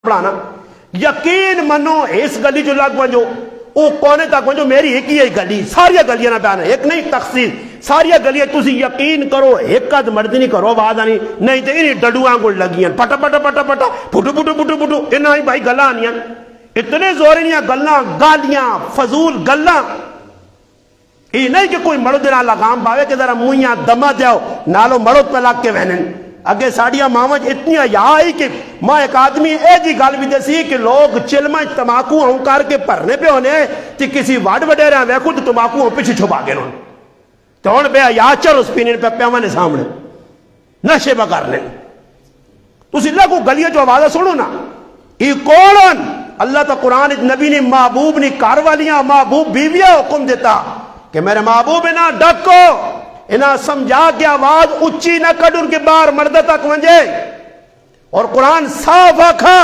پڑھانا یقین منو اس گلی جو لگ ونجو او کونے تک ونجو میری ایک ہی گلی ساری گلیاں نہ بیان ایک نہیں تخصیص ساری گلیاں تسی یقین کرو ایک قد مرد نہیں کرو آواز آنی نہیں تے انہی ڈڈویاں گل لگیاں پٹا پٹا پٹا پٹا پھٹو پھٹو پھٹو پھٹو انہاں ہی بھائی گلاں آنیاں اتنے زورینیاں گلاں گالیاں فضول گلاں یہ نہیں کہ کوئی مرد نہ لگام باوے کہ ذرا مویاں دما دیاؤ نالو مرد پہ لگ کے وینن اگے ساڑیاں مامج اتنی یا آئی کہ ماں ایک آدمی اے جی گل بھی دیسی کہ لوگ چلمہ تماکو ہوں کر کے پرنے پہ ہونے تی کسی وڈ وڈے رہا وے خود تماکو ہوں پیچھے چھپا گئے انہوں تو ان بے یا چر اس پینین پہ پیوانے سامنے نشے بکرنے تو اسی اللہ کو گلیاں جو آوازہ سنو نا ای کولن اللہ تا قرآن نبی نے محبوب نے کاروالیاں محبوب بیویاں حکم دیتا کہ میرے محبوب نہ ڈکو انہاں سمجھا کے آواز اچھی نہ کڈ ان کے باہر مردہ تک ونجے اور قرآن صاف آکھا